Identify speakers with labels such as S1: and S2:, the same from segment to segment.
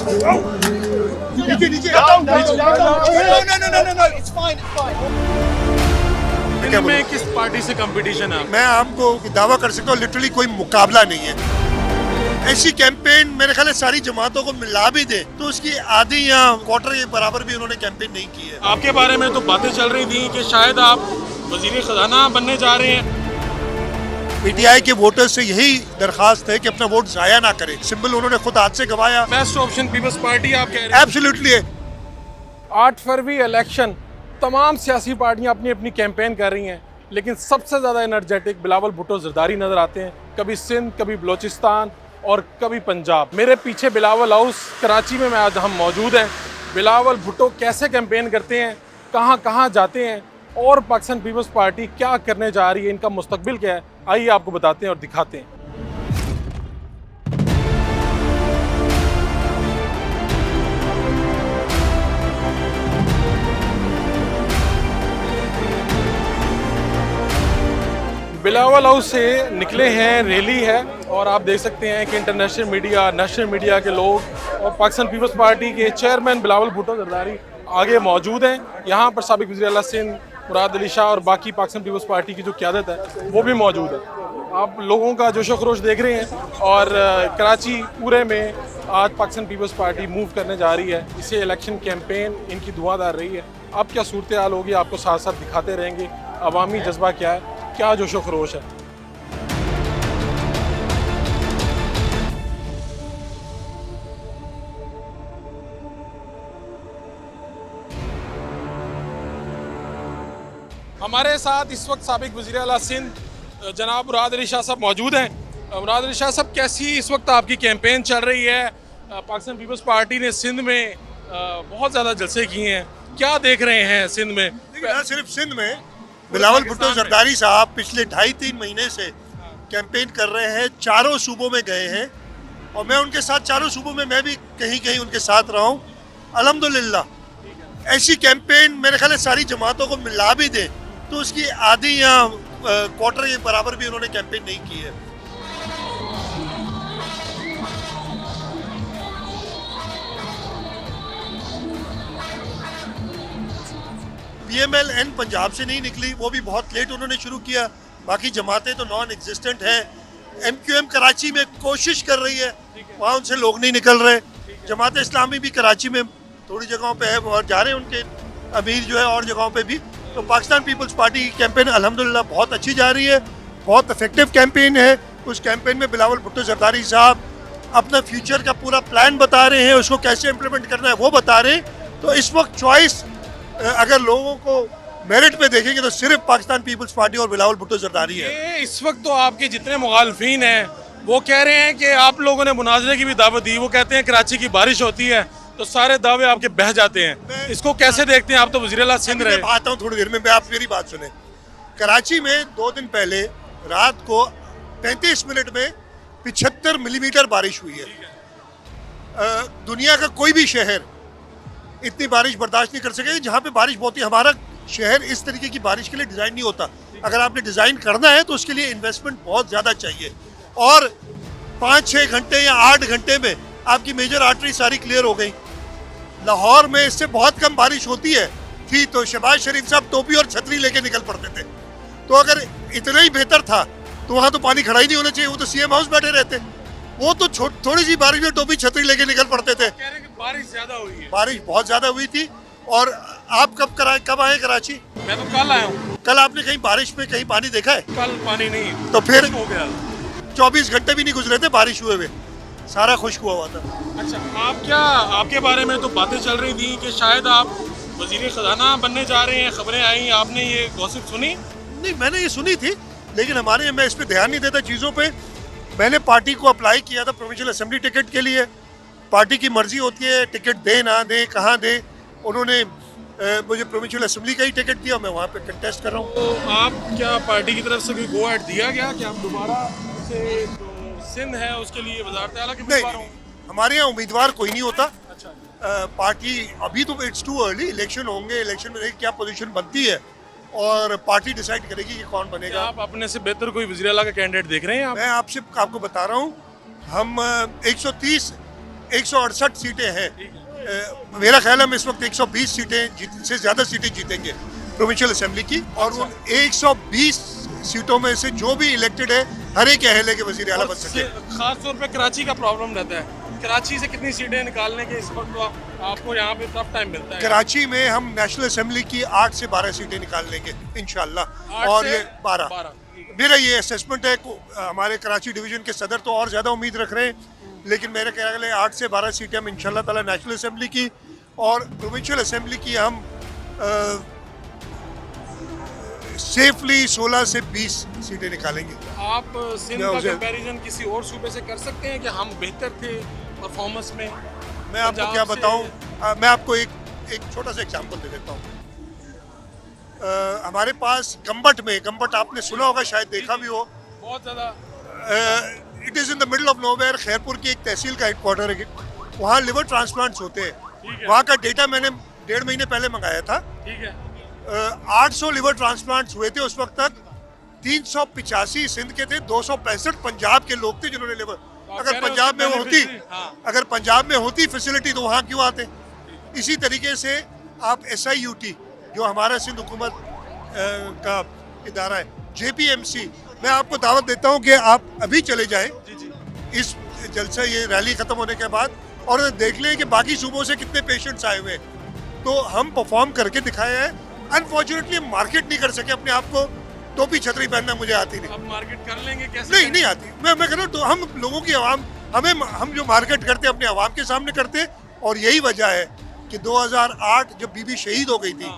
S1: नीचे नीचे
S2: It's fine, it's fine.
S3: में किस पार्टी से कंपटीशन है?
S1: मैं आपको दावा कर सकता हूँ लिटरली कोई मुकाबला नहीं है। ऐसी कैंपेन मेरे ख्याल है सारी जमातों को मिला भी दे तो उसकी आधी या क्वार्टर के बराबर भी उन्होंने कैंपेन नहीं की है।
S3: आपके बारे में तो बातें चल रही थी कि शायद आप वजीर खजाना बनने जा रहे हैं।
S1: पीटीआई के वोटर्स से यही दरखास्त है कि अपना वोट जाया ना करें। सिंबल उन्होंने खुद हाथ से गवाया।
S3: बेस्ट ऑप्शन पीपल्स पार्टी आप कह रहे हैं?
S1: एब्सोल्युटली।
S4: 8 फरवरी इलेक्शन तमाम सियासी पार्टियां अपनी अपनी कैंपेन कर रही हैं, लेकिन सबसे ज़्यादा एनर्जेटिक बिलावल भुट्टो जरदारी नज़र आते हैं। कभी सिंध, कभी बलोचिस्तान और कभी पंजाब। मेरे पीछे बिलावल हाउस कराची में आज हम मौजूद हैं। बिलावल भुट्टो कैसे कैंपेन करते हैं, कहाँ कहाँ जाते हैं और पाकिस्तान पीपल्स पार्टी क्या करने जा रही है, इनका मुस्तकबिल क्या है, आइए आपको बताते हैं और दिखाते हैं। बिलावल हाउस से निकले हैं, रैली है और आप देख सकते हैं कि इंटरनेशनल मीडिया, नेशनल मीडिया के लोग और पाकिस्तान पीपल्स पार्टी के चेयरमैन बिलावल भुट्टो जरदारी आगे मौजूद हैं। यहाँ पर साबिक वज़ीर आला सिंध मुराद अली शाह और बाकी पाकिस्तान पीपल्स पार्टी की जो क़यादत है वो भी मौजूद है। आप लोगों का जोशो खरोश देख रहे हैं और कराची पूरे में आज पाकिस्तान पीपल्स पार्टी मूव करने जा रही है। इसे इलेक्शन कैंपेन इनकी धुआंधार रही है। अब क्या सूरत हाल होगी आपको साथ साथ दिखाते रहेंगे। अवामी जज्बा क्या है, क्या जोशो खरोश है। हमारे साथ इस वक्त साबिक वज़ीर आला सिंध जनाब मुराद अली शाह साहब मौजूद हैं। मुराद अली शाह साहब, कैसी इस वक्त आपकी कैंपेन चल रही है? पाकिस्तान पीपल्स पार्टी ने सिंध में बहुत ज़्यादा जलसे किए हैं, क्या देख रहे हैं सिंध में?
S1: न सिर्फ सिंध में, बिलावल भुट्टो जरदारी साहब पिछले 2.5-3 महीने से कैंपेन कर रहे हैं। चारों सूबों में गए हैं और मैं उनके साथ चारों सूबों में मैं भी कहीं कहीं उनके साथ रहा हूँ। अल्हम्दुलिल्लाह ऐसी कैंपेन मेरे ख्याल है सारी जमातों को मिला भी दे तो उसकी आधी या क्वार्टर के बराबर भी उन्होंने कैंपेन नहीं की है। PMLN पंजाब से नहीं निकली, वो भी बहुत लेट उन्होंने शुरू किया। बाकी जमातें तो नॉन एग्जिस्टेंट हैं। MQM कराची में कोशिश कर रही है, वहाँ उनसे लोग नहीं निकल रहे। जमात इस्लामी भी कराची में थोड़ी जगहों पे है और जा रहे हैं उनके अमीर जो है और जगहों पे भी। तो पाकिस्तान पीपल्स पार्टी की कैंपेन अल्हम्दुलिल्लाह बहुत अच्छी जा रही है, बहुत इफेक्टिव कैंपेन है। उस कैंपेन में बिलावल भुट्टो जरदारी साहब अपना फ्यूचर का पूरा प्लान बता रहे हैं, उसको कैसे इम्प्लीमेंट करना है वो बता रहे हैं। तो इस वक्त चॉइस अगर लोगों को मेरिट पे देखेंगे तो सिर्फ पाकिस्तान पीपल्स पार्टी और बिलावल भुट्टो जरदारी है।
S3: इस वक्त तो आपके जितने मुखालफीन हैं वो कह रहे हैं कि आप लोगों ने मुनाजरे की भी दावत दी। वो कहते हैं कराची की बारिश होती है तो सारे दावे आपके बह जाते हैं। इसको कैसे देखते हैं? आप तो वज़ीर आला सिंध रहे।
S1: मैं आता हूँ थोड़ी देर में, आप मेरी बात सुने। कराची में 2 दिन पहले रात को 35 मिनट में 75 मिलीमीटर बारिश हुई है। दुनिया का कोई भी शहर इतनी बारिश बर्दाश्त नहीं कर सकेगा जहाँ पे बारिश बहुत ही। हमारा शहर इस तरीके की बारिश के लिए डिज़ाइन नहीं होता। अगर आपने डिज़ाइन करना है तो उसके लिए इन्वेस्टमेंट बहुत ज़्यादा चाहिए और 5-6 घंटे या 8 घंटे में आपकी मेजर आर्टरी सारी क्लियर हो गई। लाहौर में इससे बहुत कम बारिश होती है थी तो शहबाज शरीफ साहब टोपी और छतरी लेके निकल पड़ते थे। तो अगर इतना ही बेहतर था तो वहाँ तो पानी खड़ा ही नहीं होना चाहिए, वो तो CM हाउस बैठे रहते। वो तो थोड़ी सी बारिश में टोपी छतरी लेके निकल पड़ते थे।
S3: कह रहे हैं कि बारिश ज्यादा हुई है।
S1: बारिश बहुत ज्यादा हुई थी। और आप कब आए कराची?
S3: मैं तो कल आया हूँ।
S1: कल आपने कहीं बारिश में कहीं पानी देखा है?
S3: कल पानी नहीं।
S1: तो फिर
S3: हो गया
S1: 24 घंटे भी नहीं गुजरे थे बारिश हुए हुए, सारा खुश्क हुआ था।
S3: अच्छा, आप क्या, आपके बारे में तो बातें चल रही थी कि शायद आप वजीर खजाना बनने जा रहे हैं, खबरें आई, आपने ये गॉसिप सुनी?
S1: नहीं, मैंने ये सुनी थी लेकिन हमारे मैं इस पर ध्यान नहीं देता चीज़ों पे। मैंने पार्टी को अप्लाई किया था प्रोविंशियल असेंबली टिकट के लिए। पार्टी की मर्जी होती है टिकट दे ना दे, कहाँ दे। उन्होंने मुझे प्रोविंशियल असेंबली का ही टिकट दिया, मैं वहाँ पे कंटेस्ट कर रहा हूँ।
S3: तो आप क्या पार्टी की तरफ से कोई गो एड दिया गया कि आप दोबारा से सिंध है उसके लिए वज़ारत आला के उम्मीदवार हों?
S1: हमारे यहाँ उम्मीदवार कोई नहीं होता।
S3: अच्छा।
S1: पार्टी अभी तो इट्स टू अर्ली, इलेक्शन होंगे, इलेक्शन में क्या पोजीशन बनती है और पार्टी डिसाइड करेगी कि कौन बनेगा।
S3: आप अपने से बेहतर कोई वज़ीर आला का कैंडिडेट देख रहे हैं आप?
S1: मैं आपको बता रहा हूँ, हम 130 168 सीटें हैं। मेरा ख्याल है हम इस वक्त 120 सीटें से ज़्यादा सीटें जीतेंगे प्रोविंशियल असेंबली की, और उन 120 सीटों में से जो भी इलेक्टेड है हर एक अहले के वज़ीर आला बन सके।
S3: खास तौर पे कराची का प्रॉब्लम रहता है, कराची से कितनी सीटें निकालने के इस वक्त तो आपको यहाँ पे टफ टाइम मिलता है।
S1: कराची में हम नेशनल असेंबली की 8 से 12 सीटें निकाल लेंगे इंशाल्लाह,
S3: 8
S1: और
S3: से
S1: ये 12 मेरा ये असेसमेंट है। हमारे कराची डिवीजन के सदर तो और ज़्यादा उम्मीद रख रहे हैं, लेकिन मेरे ख्याल है 8 से 12 सीटें हम इंशाल्लाह ताला नेशनल असेंबली की और प्रोविंशियल असेंबली की हम सेफली 16 से 20 सीटें निकालेंगे।
S3: आप सिंध
S1: मैं
S3: का
S1: उसे-
S3: कंपैरिजन किसी और सूबे से कर सकते हैं कि हम बेहतर थे परफॉर्मेंस में?
S1: मैं आपको
S3: पंजाब
S1: क्या
S3: से-
S1: बताऊं, मैं आपको एक छोटा सा एग्जांपल दे देता हूं। हमारे पास गम्बट आपने सुना होगा, शायद देखा भी हो।
S3: बहुत ज़्यादा
S1: it is in the middle of nowhere. Khairpur की एक तहसील का हेडक्वार्टर है, वहाँ लिवर ट्रांसप्लांट्स होते
S3: ठीक
S1: हैं।
S3: है।
S1: वहाँ का डेटा मैंने 1.5 महीने पहले मंगाया था।
S3: ठीक है।
S1: 800 लिवर ट्रांसप्लांट्स हुए थे उस वक्त तक। 385 सिंध के थे, 265 पंजाब के लोग थे जिन्होंने लिवर।
S3: कह
S1: अगर
S3: रहे हो
S1: पंजाब में
S3: उसके
S1: होती
S3: beneficiary, हाँ।
S1: अगर पंजाब में होती फैसिलिटी तो वहाँ क्यों आते। इसी तरीके से आप SIUT जो हमारा सिंध हुकूमत का इदारा है, JPMC, मैं आपको दावत देता हूँ कि आप अभी चले जाएं
S3: जी जी।
S1: इस जलसा ये रैली खत्म होने के बाद, और देख लें कि बाकी सूबों से कितने पेशेंट्स आए हुए हैं। तो हम परफॉर्म करके दिखाए हैं। अनफॉर्चुनेटली मार्केट नहीं कर सके अपने आप को। टोपी छतरी पहनना मुझे आती नहीं।
S3: अब मार्केट कर लेंगे कैसे?
S1: नहीं आती। मैं कह रहा हूँ तो हम लोगों की आवाम, हम जो मार्केट करते हैं अपने आवाम के सामने करते हैं, और यही वजह है कि 2008 जब बीबी शहीद हो गई थी,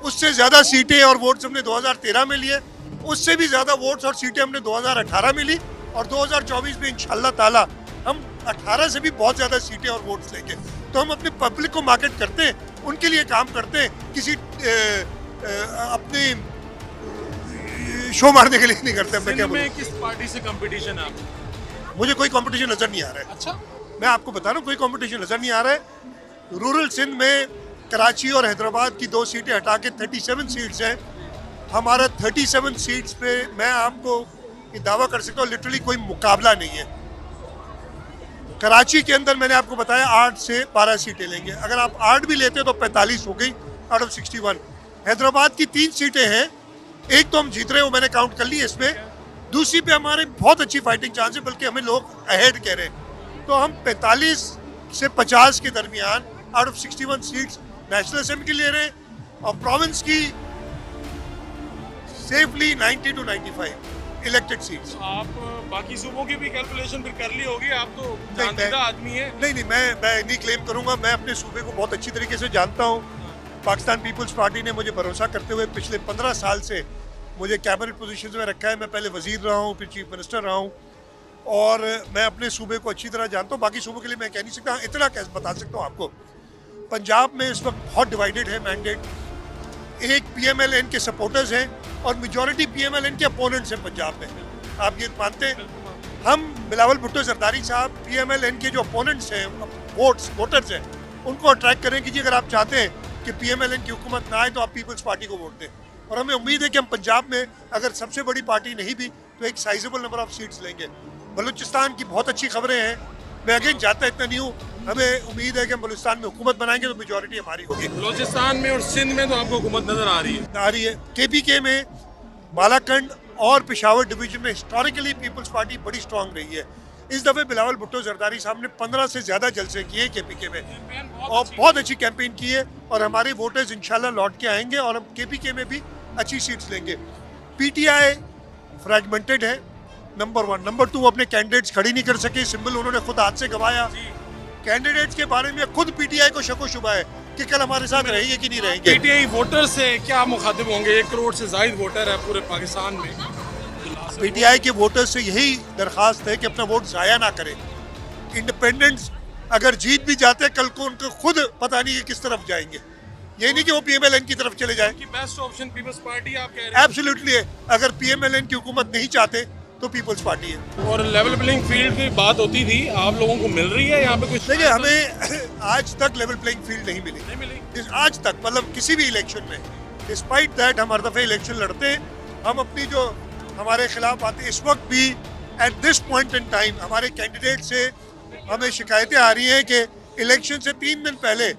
S1: उससे ज़्यादा सीटें और वोट्स हमने 2013 में लिए, उससे भी ज़्यादा वोट्स और सीटें हमने 2018 में ली, और 2024 में इंशाल्लाह ताला हम 18 से भी बहुत ज़्यादा सीटें और वोट्स लेंगे। तो हम अपने पब्लिक को मार्केट करते हैं, उनके लिए काम करते हैं, किसी अपनी शो मारने के लिए नहीं करते। मैं
S3: सिंध
S1: क्या
S3: में
S1: बोलूं,
S3: किस पार्टी से कंपटीशन है आपको?
S1: मुझे कोई कंपटीशन नज़र नहीं आ रहा है।
S3: अच्छा।
S1: मैं आपको बता रहा हूँ, कोई कंपटीशन नज़र नहीं आ रहा है। रूरल सिंध में कराची और हैदराबाद की 2 सीटें हटा के 37 सीट्स हैं। हमारा 37 सीट्स पे मैं आपको ये दावा कर सकता हूँ लिटरली कोई मुकाबला नहीं है। कराची के अंदर मैंने आपको बताया 8 से 12 सीटें लेंगे। अगर आप 8 भी लेते तो 45 हो गई आउट ऑफ 61। हैदराबाद की 3 सीटें हैं, एक तो हम जीत रहे हो, मैंने काउंट कर ली इसमें। दूसरी पे हमारे बहुत अच्छी फाइटिंग चांस है, बल्कि हमें लोग अहेड कह रहे हैं। तो हम 45 से 50 के दरमियान out of 61 seats national assembly ले रहे हैं, और प्रोविंस की सेफली 90 to 95 इलेक्टेड सीट्स।
S3: आप बाकी सूबों की भी कैलकुलेशन फिर कर ली होगी, आप तो
S1: मैं-
S3: जानदीदा आदमी है।
S1: नहीं, मैं नहीं क्लेम करूंगा। मैं अपने सूबे को बहुत अच्छी तरीके से जानता हूँ। पाकिस्तान पीपल्स पार्टी ने मुझे भरोसा करते हुए पिछले 15 साल से मुझे कैबिनेट पोजीशंस में रखा है। मैं पहले वजीर रहा हूँ, फिर चीफ मिनिस्टर रहा हूँ, और मैं अपने सूबे को अच्छी तरह जानता हूँ। बाकी सूबों के लिए मैं कह नहीं सकता। इतना कैसे बता सकता हूँ आपको, पंजाब में इस वक्त बहुत डिवाइडेड है मैंडेट। एक PMLN के सपोर्टर्स हैं और मेजॉरिटी PMLN के अपोनेंट्स हैं पंजाब में। आप ये मानते हैं? हम बिलावल भुट्टो जरदारी साहब PMLN के जो अपोनेंट्स हैं, वोटर्स हैं, उनको अट्रैक्ट करें कि जी अगर आप चाहते हैं कि PMLN की हुकूमत ना आए तो आप पीपल्स पार्टी को वोट दें। और हमें उम्मीद है कि हम पंजाब में अगर सबसे बड़ी पार्टी नहीं भी तो एक साइजेबल नंबर ऑफ सीट्स लेंगे। बलूचिस्तान की बहुत अच्छी खबरें हैं। मैं अगेन जाता इतना नहीं हूँ। हमें उम्मीद है कि हम बलूचिस्तान में हुकूमत बनाएंगे तो मेजॉरिटी हमारी होगी।
S3: बलूचिस्तान में और सिंध में तो आपको हुकूमत नजर आ रही है।
S1: आ रही है। KPK में बालाकंड और पेशावर डिवीजन में हिस्टोरिकली पीपल्स पार्टी बड़ी स्ट्रांग रही है। इस दफ़े बिलावल भुट्टो जरदारी साहब ने 15 से ज़्यादा जलसे किए KPK में, और बहुत अच्छी कैंपेन की है, और हमारे वोटर्स इंशाल्लाह लौट के आएंगे और हम KPK में भी अच्छी सीट्स लेंगे। PTI फ्रैगमेंटेड है, नंबर 1। नंबर 2, अपने कैंडिडेट्स खड़ी नहीं कर सके, सिंबल उन्होंने खुद हाथ से गवाया। कैंडिडेट्स के बारे में खुद PTI को शक व शुबा है कि कल हमारे साथ रहेंगे कि नहीं रहेंगे।
S3: PTI वोटर से क्या मुखातिब होंगे? 1 करोड़ से ज्यादा वोटर है पूरे पाकिस्तान में।
S1: PTI के वोटर्स से यही दरख्वास्त है कि अपना वोट ज़ाया ना करें। इंडिपेंडेंट्स अगर जीत भी जाते हैं, कल को उनको खुद पता नहीं है किस तरफ जाएंगे। ये नहीं कि वो PMLN की तरफ चले जाए।
S3: बेस्ट ऑप्शन पीपल्स पार्टी आप कह रहे हैं?
S1: एब्सोल्युटली है। अगर PMLN की हुकूमत नहीं चाहते तो पीपल्स पार्टी है।
S3: और लेवल प्लेइंग फील्ड की बात होती थी, आप लोगों को मिल रही है यहाँ पे कुछ?
S1: देखिए, हमें आज तक लेवल प्लेइंग फील्ड नहीं मिली।
S3: नहीं मिली
S1: आज तक, मतलब किसी भी इलेक्शन में। डिस्पाइट दैट हम हर दफ़े इलेक्शन लड़ते हैं। हम अपनी जो हमारे खिलाफ आते, इस वक्त भी at this point in time हमारे कैंडिडेट से हमें शिकायतें आ रही हैं कि इलेक्शन से 3 दिन पहले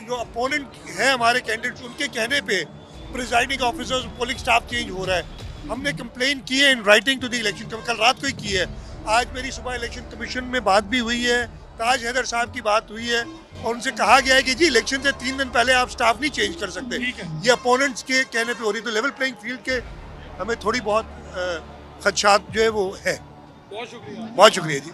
S1: जो अपोनेंट है हमारे कैंडिडेट उनके कहने पे presiding officers polling staff change हो रहा है। हमने कंप्लेन की है in writing to the election commission, कल रात को ही की है। आज मेरी सुबह इलेक्शन कमीशन में बात भी हुई है, ताज हैदर साहब की बात हुई है और उनसे कहा गया है कि जी इलेक्शन से 3 दिन पहले आप स्टाफ नहीं चेंज कर सकते। ये अपोनेंट्स के कहने पे हो रही, तो लेवल प्लेइंग फील्ड के हमें थोड़ी बहुत खदशात जो है वो है।
S3: बहुत शुक्रिया।
S1: बहुत शुक्रिया जी।